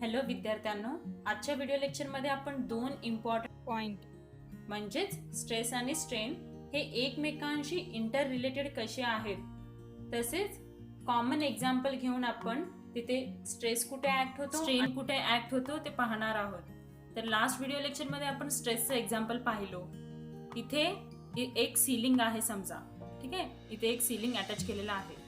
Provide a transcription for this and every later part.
Hello विद्यार्थ्यांनो, आजच्या video लेक्चरमध्ये आपण दोन इम्पॉर्टंट पॉइंट म्हणजेच स्ट्रेस आणि स्ट्रेन हे एकमेकांशी इंटर रिलेटेड कसे आहेत, तसेच कॉमन एक्झाम्पल घेऊन आपण तिथे स्ट्रेस कुठे ऍक्ट होतो, स्ट्रेन कुठे ऍक्ट होतो ते पाहणार आहोत. तर लास्ट व्हिडिओ लेक्चरमध्ये आपण स्ट्रेसचं एक्झाम्पल पाहिलो. इथे एक सीलिंग आहे समजा, ठीक आहे. इथे एक सीलिंग अटॅच केलेलं आहे.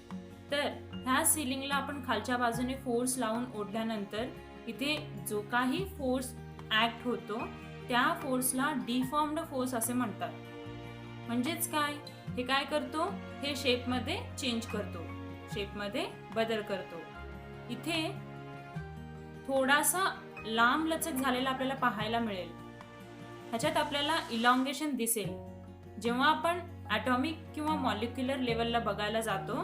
तर ह्या सीलिंगला आपण खालच्या बाजूने फोर्स लावून ओढल्यानंतर इथे जो काही फोर्स ऍक्ट होतो त्या फोर्सला डिफॉर्म्ड फोर्स असे म्हणतात. म्हणजेच काय, हे काय करतो, हे शेपमध्ये चेंज करतो, शेपमध्ये बदल करतो. इथे थोडासा लांब लचक झालेला आपल्याला पाहायला मिळेल. ह्याच्यात आपल्याला इलॉंगेशन दिसेल. जेव्हा आपण ॲटॉमिक किंवा मॉलिक्युलर लेवलला बघायला जातो,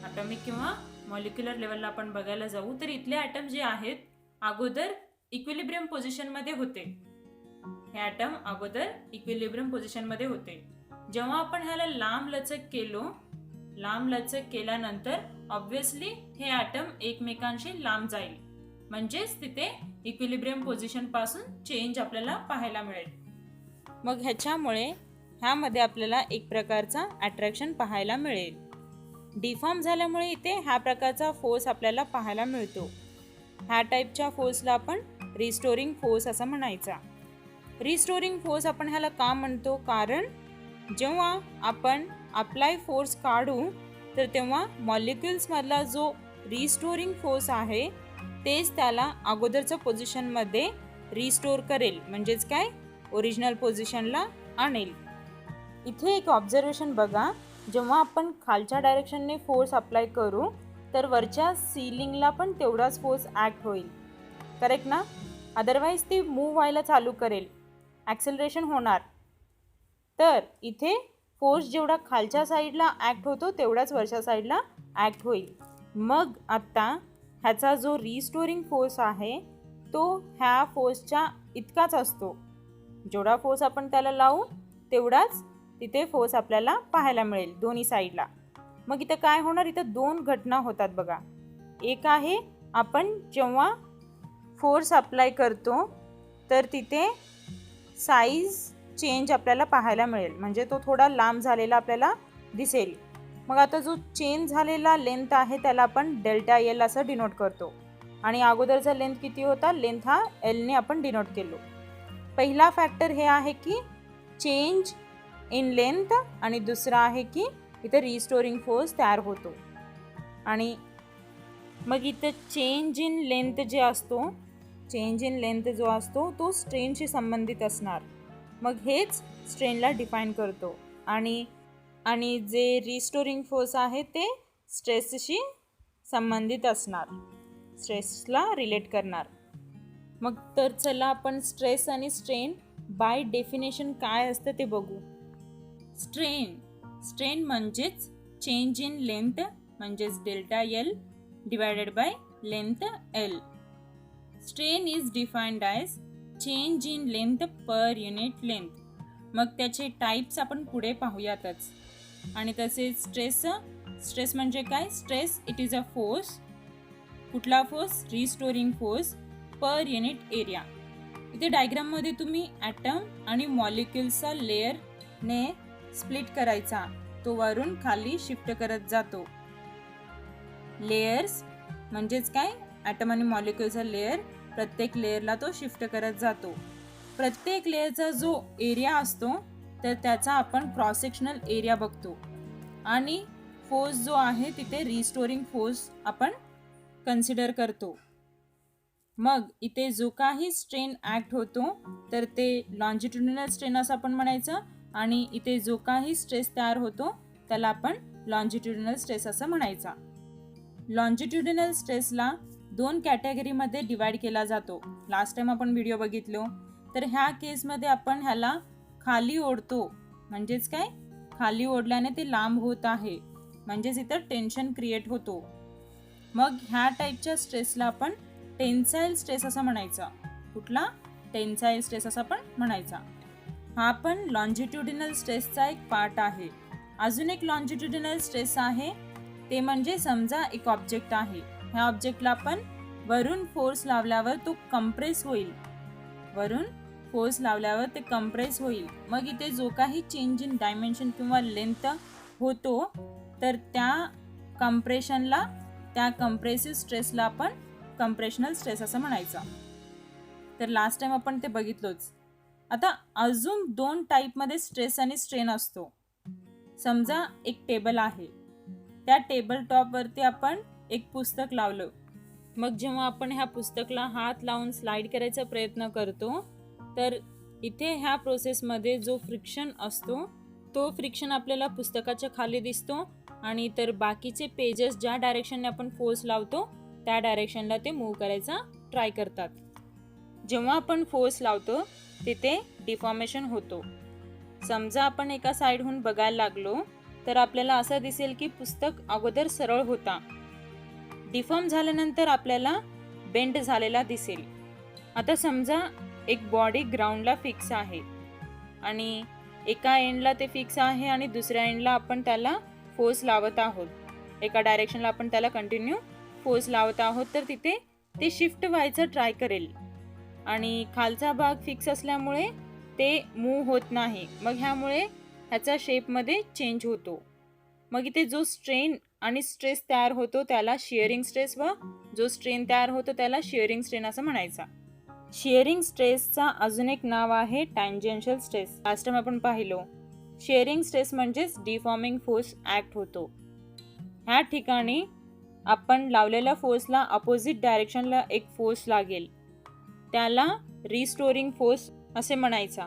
ॲटॉमिक किंवा मॉलिक्युलर लेवलला आपण बघायला जाऊ, तर इथले ॲटम जे आहेत अगोदर इक्विलिब्रियम पोझिशनमध्ये होते. हे ॲटम अगोदर इक्विलिब्रियम पोझिशनमध्ये होते. जेव्हा आपण ह्याला लांब लचक केलो, लांब लचक केल्यानंतर ऑब्व्हियसली हे ॲटम एकमेकांशी लांब जाईल, म्हणजेच तिथे इक्विलिब्रियम पोझिशन पासून चेंज आपल्याला पाहायला मिळेल. मग ह्याच्यामुळे ह्यामध्ये आपल्याला एक प्रकारचा अट्रॅक्शन पाहायला मिळेल. डिफॉर्म झाल्यामुळे इथे ह्या प्रकारचा फोर्स आपल्याला पाहायला मिळतो. ह्या टाईपच्या फोर्सला आपण रिस्टोरिंग फोर्स असं म्हणायचा. रिस्टोरिंग फोर्स आपण ह्याला का म्हणतो, कारण जेव्हा आपण अप्लाय फोर्स काढू तर तेव्हा मॉलिक्युल्समधला जो रिस्टोरिंग फोर्स आहे तेच त्याला अगोदरच्या पोझिशनमध्ये रिस्टोर करेल, म्हणजेच काय, ओरिजिनल पोझिशनला आणेल. इथे एक ऑब्झर्वेशन बघा, जेव्हा आपण खालच्या डायरेक्शनने फोर्स अप्लाय करू तर वरच्या सीलिंगला पण तेवढाच फोर्स ॲक्ट होईल, करेक्ट ना. अदरवाईज ती मूव्ह व्हायला चालू करेल, ॲक्सेलरेशन होणार. तर इथे फोर्स जेवढा खालच्या साईडला ॲक्ट होतो तेवढाच वरच्या साईडला ॲक्ट होईल. मग आत्ता ह्याचा जो रिस्टोरिंग फोर्स आहे तो ह्या फोर्सच्या इतकाच असतो. जेवढा फोर्स आपण त्याला लावू तेवढाच तिथे फोर्स आपल्याला पाहायला मिळेल दोन्ही साईडला. मग इथं काय होणार, इथं दोन घटना होतात बघा. एक आहे आपण जेव्हा फोर्स अप्लाय करतो तर तिथे साईज चेंज आपल्याला पाहायला मिळेल, म्हणजे तो थोडा लांब झालेला आपल्याला दिसेल. मग आता जो चेंज झालेला लेंथ आहे त्याला आपण डेल्टा एल असं डिनोट करतो, आणि अगोदरचा लेंथ किती होता, लेंथ हा एलने आपण डिनोट केलो. पहिला फॅक्टर हे आहे की चेंज इन लेंथ, आणि दुसरा आहे की इथे रिस्टोरिंग फोर्स तयार होतो. आणि मग इथे चेंज इन लेंथ जे असतो, चेंज इन लेंथ जो असतो तो स्ट्रेनशी संबंधित असणार. मग हेच स्ट्रेनला डिफाईन करतो, आणि जे रिस्टोरिंग फोर्स आहे ते स्ट्रेसशी संबंधित असणार, स्ट्रेसला रिलेट करणार. मग तर चला आपण स्ट्रेस आणि स्ट्रेन बाय डेफिनेशन काय असतं ते बघू. स्ट्रेन म्हणजेच चेंज इन लेंथ, म्हणजेच delta L divided by length L. Strain is defined as change in length per unit length. मग त्याचे टाईप्स आपण पुढे पाहूयातच. आणि तसेच स्ट्रेस म्हणजे काय, stress it is a force. कुठला force, restoring force per unit area. इथे डायग्राममध्ये तुम्ही ॲटम आणि मॉलिक्युल्सचा लेअरने स्प्लिट करायचा, तो वरून खाली शिफ्ट करत जातो. लेयर्स म्हणजेच काय, ॲटम आणि मॉलिक्युलचा लेअर, प्रत्येक लेअरला तो शिफ्ट करत जातो. प्रत्येक लेअरचा जो एरिया असतो तर त्याचा आपण क्रॉस सेक्शनल एरिया बघतो, आणि फोर्स जो आहे तिथे रिस्टोरिंग फोर्स आपण कन्सिडर करतो. मग इथे जो काही स्ट्रेन ॲक्ट होतो तर ते लॉन्जिट्युडिनल स्ट्रेन असं आपण म्हणायचं, आणि इथे जो काही स्ट्रेस तयार होतो त्याला आपण लॉन्जिट्युडिनल स्ट्रेस असं म्हणायचा. लॉन्जिट्युडिनल स्ट्रेसला दोन कॅटेगरीमध्ये डिवाइड केला जातो. लास्ट टाइम आपण व्हिडिओ बघितलो. तर ह्या केसमध्ये आपण ह्याला खाली ओढतो, म्हणजेच काय, खाली ओढल्याने ते लांब होत आहे, म्हणजेच इथं टेन्शन क्रिएट होतो. मग ह्या टाईपच्या स्ट्रेसला आपण टेन्साईल स्ट्रेस असं म्हणायचा. कुठला, टेन्साईल स्ट्रेस असं आपण म्हणायचा. हा पण लॉन्जिट्युडिनल स्ट्रेसचा एक पार्ट आहे. अजून एक लॉन्जिट्युडिनल स्ट्रेस आहे, ते म्हणजे समजा एक ऑब्जेक्ट आहे, ह्या ऑब्जेक्टला आपण वरून फोर्स लावल्यावर तो कंप्रेस होईल, वरून फोर्स लावल्यावर ते कंप्रेस होईल. मग इथे जो काही चेंज इन डायमेन्शन किंवा लेंथ होतो तर त्या कंप्रेशनला, त्या कंप्रेसिव्ह स्ट्रेसला आपण कंप्रेशनल स्ट्रेस असं म्हणायचं. तर लास्ट टाइम आपण ते बघितलोच. आता अजून 2 टाईपमध्ये स्ट्रेस आणि स्ट्रेन असतो. समजा एक टेबल आहे, त्या टेबल टॉपवरती आपण एक पुस्तक लावलं. मग जेव्हा आपण ह्या पुस्तकाला हात लावून स्लाइड करायचा प्रयत्न करतो तर इथे ह्या प्रोसेसमध्ये जो फ्रिक्शन असतो तो फ्रिक्शन आपल्याला पुस्तकाच्या खाली दिसतो आणि तर बाकीचे पेजेस ज्या डायरेक्शनने आपण फोर्स लावतो त्या डायरेक्शनला ते मूव्ह करायचा ट्राय करतात. जेव्हा आपण फोर्स लावतो तिथे डिफॉर्मेशन होतो. समजा आपण एका साईडहून बघायला लागलो तर आपल्याला असं दिसेल की पुस्तक अगोदर सरळ होता, डिफॉर्म झाल्यानंतर आपल्याला बेंड झालेला दिसेल. आता समजा एक बॉडी ग्राउंडला फिक्स आहे आणि एका एंडला ते फिक्स आहे आणि दुसऱ्या एंडला आपण त्याला फोर्स लावत आहोत, एका डायरेक्शनला आपण त्याला कंटिन्यू फोर्स लावत आहोत, तर तिथे ते शिफ्ट व्हायचं ट्राय करेल आणि खालचा भाग फिक्स असल्यामुळे ते मूव्ह होत नाही. मग ह्यामुळे ह्याचा शेपमध्ये चेंज होतो. मग इथे जो स्ट्रेन आणि स्ट्रेस तयार होतो त्याला शिअरिंग स्ट्रेस व जो स्ट्रेन तयार होतो त्याला शिअरिंग स्ट्रेन असं म्हणायचा. शिअरिंग स्ट्रेसचा अजून एक नाव आहे टँजेन्शियल स्ट्रेस. लास्ट टाइम आपण पाहिलो शिअरिंग स्ट्रेस म्हणजेच डिफॉर्मिंग फोर्स ऍक्ट होतो. ह्या ठिकाणी आपण लावलेल्या फोर्सला अपोजिट डायरेक्शनला एक फोर्स लागेल, त्याला रिस्टोरिंग फोर्स असे म्हणायचा.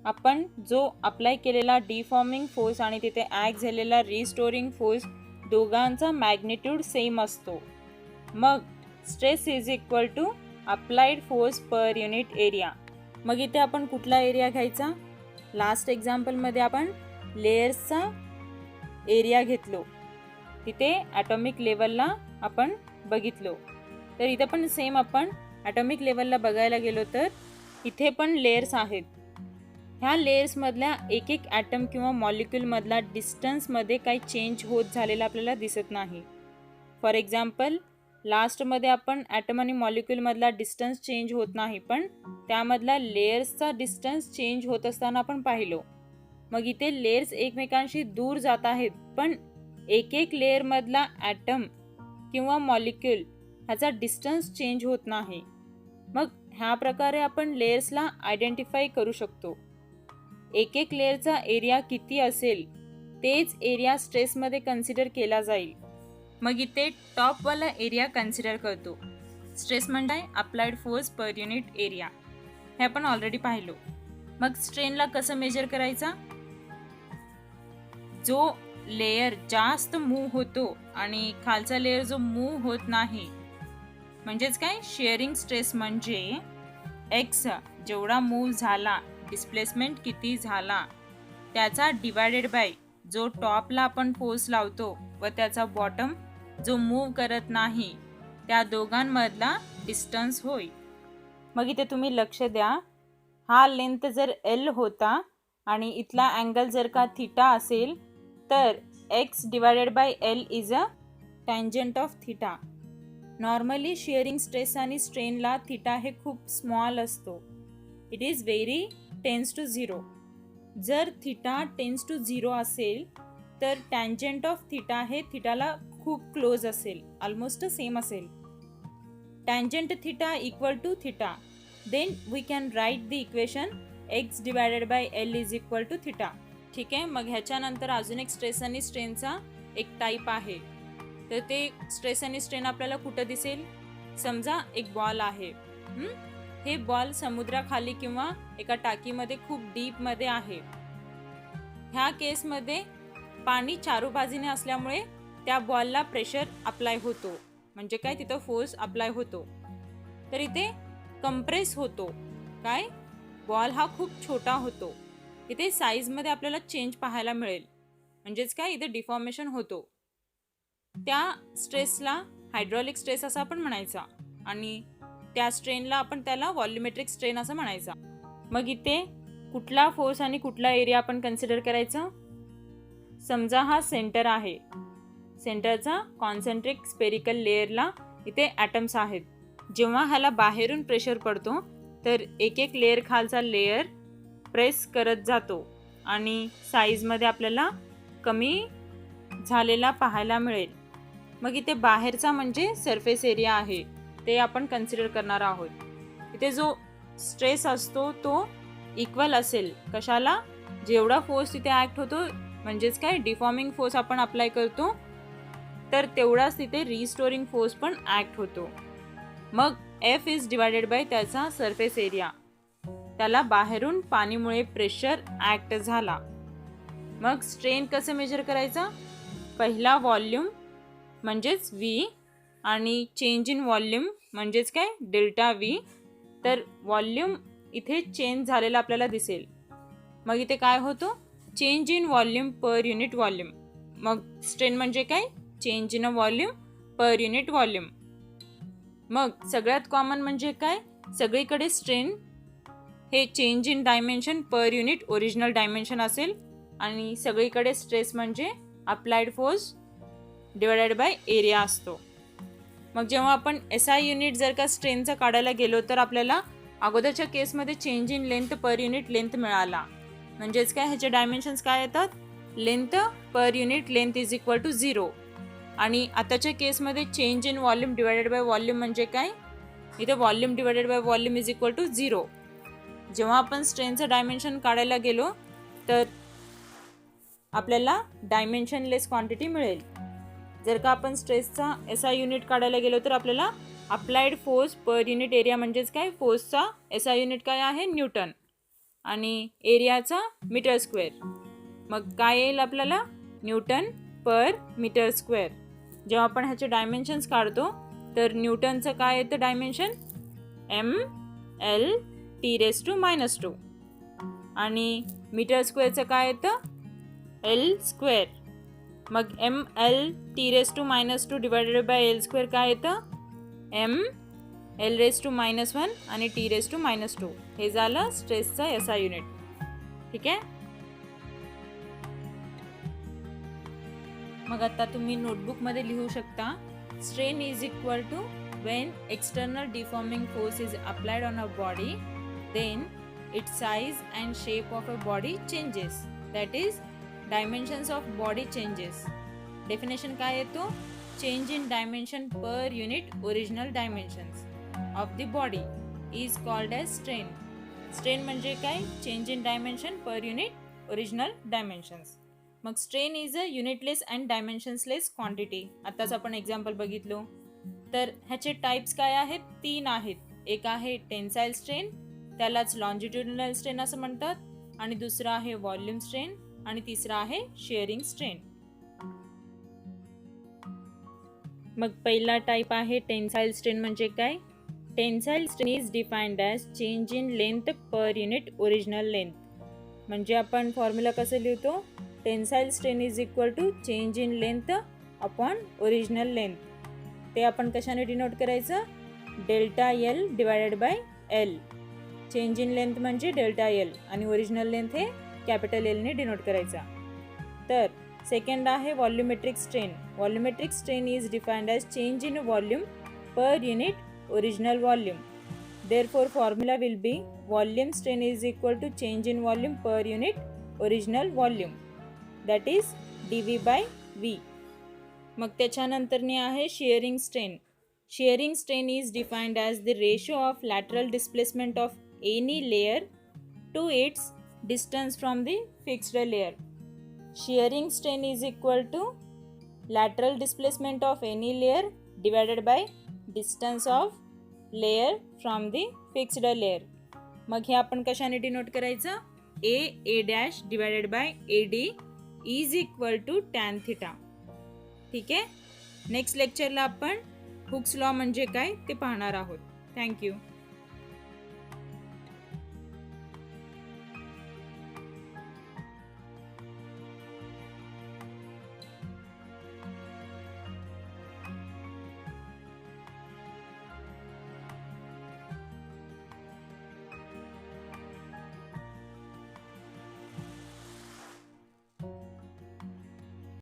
आपण जो अप्लाय केलेला डिफॉर्मिंग फोर्स आणि तिथे ऍक्ट झालेला रिस्टोरिंग फोर्स दोघांचा मॅग्निट्यूड सेम असतो. मग stress is equal to applied force per unit area. मग इथे आपण कुठला एरिया घ्यायचा? लास्ट एक्झाम्पलमध्ये आपण लेयर्सचा एरिया घेतलो, तिथे ॲटॉमिक लेवलला आपण बघितलो. तर इथे पण सेम आपण ॲटॉमिक लेवलला बघायला गेलो तर इथे पण लेयर्स आहेत. ह्या लेयर्समधल्या एक एक ॲटम किंवा मॉलिक्यूलमधला डिस्टन्समध्ये काही चेंज होत झालेला आपल्याला दिसत नाही. फॉर एक्झाम्पल लास्टमध्ये आपण ॲटम आणि मॉलिक्यूलमधला डिस्टन्स चेंज होत नाही, पण त्यामधला लेयर्सचा डिस्टन्स चेंज होत असताना आपण पाहिलो. मग इथे लेयर्स एकमेकांशी दूर जात आहेत, पण एक एक लेयरमधला ॲटम किंवा मॉलिक्यूल ह्याचा डिस्टन्स चेंज होत नाही. मग ह्या प्रकारे आपण लेयर्सला आयडेंटिफाय करू शकतो. एक एक लेयरचा एरिया किती असेल तेच एरिया स्ट्रेसमध्ये कन्सिडर केला जाईल. मग इथे टॉपवाला एरिया कन्सिडर करतो. स्ट्रेस म्हणजे applied force per unit area, हे आपण ऑलरेडी पाहिलो. मग स्ट्रेनला कसं मेजर करायचा? जो लेयर जास्त मूव्ह होतो आणि खालचा लेयर जो मूव्ह होत नाही, म्हणजेच काय, शिअरिंग स्ट्रेस म्हणजे एक्स जेवढा मूव्ह झाला, डिस्प्लेसमेंट किती झाला त्याचा डिवायडेड बाय जो टॉपला आपण फोर्स लावतो व त्याचा बॉटम जो मूव्ह करत नाही त्या दोघांमधला डिस्टन्स होय. मग इथे तुम्ही लक्ष द्या, हा लेंथ जर एल होता आणि इथला अँगल जर का थीटा असेल तर X divided by L is a tangent of theta. Normally shearing stress आणि स्ट्रेनला थीटा हे खूप स्मॉल असतो. It is very tends to 0. जर थीटा टेन्स टू 0 असेल तर टँजंट ऑफ थीटा हे थीटाला खूप क्लोज असेल, ऑलमोस्ट सेम असेल. Tangent theta equal to theta, then we can write the equation X divided by L is equal to theta. ठीक आहे. मग ह्याच्यानंतर अजून एक स्ट्रेस आणि स्ट्रेनचा एक टाईप आहे. तर ते स्ट्रेस आणि स्ट्रेन आपल्याला कुठं दिसेल? समजा एक बॉल आहे, हे बॉल समुद्राखाली किंवा एका टाकीमध्ये खूप डीपमध्ये आहे. ह्या केसमध्ये पाणी चारू बाजूने असल्यामुळे त्या बॉलला प्रेशर अप्लाय होतो, म्हणजे काय, तिथं फोर्स अप्लाय होतो. तर इथे कंप्रेस होतो. काय, बॉल हा खूप छोटा होतो. इथे साईजमध्ये आपल्याला चेंज पाहायला मिळेल, म्हणजेच काय, इथे डिफॉर्मेशन होतो. त्या स्ट्रेसला हायड्रॉलिक स्ट्रेस असं आपण म्हणायचा आणि त्या स्ट्रेनला आपण त्याला व्हॉल्युमेट्रिक स्ट्रेन असं म्हणायचा. मग इथे कुठला फोर्स आणि कुठला एरिया आपण कन्सिडर करायचा? समजा हा सेंटर आहे, सेंटरचा कॉन्सेंट्रिक स्पेरिकल लेअरला इथे ॲटम्स आहेत. जेव्हा ह्याला बाहेरून प्रेशर पडतो तर एक एक लेयर खालचा लेयर प्रेस करत जातो आणि साईजमध्ये आपल्याला कमी झालेला पाहायला मिळेल. मग इथे बाहेरचा म्हणजे सरफेस एरिया आहे, ते आपण कन्सिडर करणार आहोत. इथे जो स्ट्रेस असतो तो इक्वल असेल कशाला, जेवढा फोर्स तिथे ॲक्ट होतो म्हणजेच काय डिफॉर्मिंग फोर्स आपण अप्लाय करतो तर तेवढाच तिथे रिस्टोरिंग फोर्स पण ॲक्ट होतो. मग F इज डिवायडेड बाय त्याचा सरफेस एरिया. त्याला बाहेरून पाणीमुळे प्रेशर ॲक्ट झाला. मग स्ट्रेन कसं मेजर करायचा, पहिला व्हॉल्यूम म्हणजेच V आणि चेंज इन व्हॉल्यूम म्हणजेच काय डेल्टा V. तर व्हॉल्यूम इथे चेंज झालेला आपल्याला दिसेल. मग इथे काय होतो, change in volume per unit volume. मग स्ट्रेन म्हणजे काय, change in a volume per unit volume. मग सगळ्यात कॉमन म्हणजे काय, सगळीकडे स्ट्रेन हे change in dimension per unit original dimension असेल आणि सगळीकडे स्ट्रेस म्हणजे applied force divided by area असतो. मग जेव्हा आपण SI युनिट जर का स्ट्रेनचा काढायला गेलो तर आपल्याला अगोदरच्या केसमध्ये change in length per unit length मिळाला. म्हणजेच काय, ह्याचे डायमेन्शन्स काय येतात, length per unit length is equal to 0. आणि आताच्या केसमध्ये change in volume divided by volume म्हणजे काय, इथे volume divided by volume is equal to 0. जेव्हा आपण स्ट्रेनचं डायमेन्शन काढायला गेलो तर आपल्याला डायमेन्शनलेस क्वांटिटी मिळेल. जर का आपण स्ट्रेसचा SI युनिट काढायला गेलो तर आपल्याला applied force per unit area म्हणजेच काय, फोर्सचा SI युनिट काय आहे, न्यूटन, आणि एरियाचा मीटर स्क्वेअर. मग काय येईल आपल्याला, न्यूटन पर मीटर स्क्वेअर. जेव्हा आपण ह्याचे डायमेन्शन्स काढतो तर न्यूटनचं काय येतं डायमेन्शन, mL(T⁻²) आणि मीटर स्क्वेअरचं काय येतं, L². मग mL(T⁻² डिवायडेड बाय L² काय येतं, mL⁻⁻1 आणि T⁻². हे झालं स्ट्रेसचा SI युनिट. ठीक आहे. मग आता तुम्ही नोटबुकमध्ये लिहू शकता, strain is equal to when external deforming force is applied on a body, then its size and shape of a body changes. That is, dimensions of body changes. Definition काय येतो, change in dimension per unit original dimensions of the body is called as strain. Strain म्हणजे काय, change in dimension per unit original dimensions. मग strain is a unitless and dimensionless quantity. आताच आपण example बघितलो. तर ह्याचे टाइप्स काय आहेत, 3 आहेत. एक आहे टेन्साइल स्ट्रेन, त्यालाच लॉन्जिट्युडिनल स्ट्रेन असं म्हणतात, आणि दुसरा आहे व्हॉल्यूम स्ट्रेन, आणि तिसरा आहे शिअरिंग स्ट्रेन. मग पहिला टाइप आहे टेन्साइल स्ट्रेन. म्हणजे काय, tensile strain is defined as change in length per unit original length. म्हणजे आपण फॉर्म्युला कसं लिहितो, tensile strain is equal to change in length upon original length. ते आपण कशाने डिनोट करायचं, delta L divided by L. Change in length म्हणजे delta L आणि ओरिजिनल लेंथ हे कॅपिटल L ने डिनोट करायचा. तर सेकंड आहे volumetric strain. Volumetric strain is defined as change in volume per unit original volume. Therefore formula will be volume strain is equal to change in volume per unit original volume, that is dV/V. मग त्याच्यानंतरनी आहे shearing strain. Shearing strain is defined as the ratio of lateral displacement of any layer to its distance from the fixed layer. Shearing strain is equal to lateral displacement of any layer divided by distance of layer from the fixed layer. मग हे आपण कशाने denote करायचं, A divided by AD is equal to tan theta. ठीक आहे. Next लेक्चरला आपण Hooke's law म्हणजे काय ते पाहणार आहोत. थँक्यू.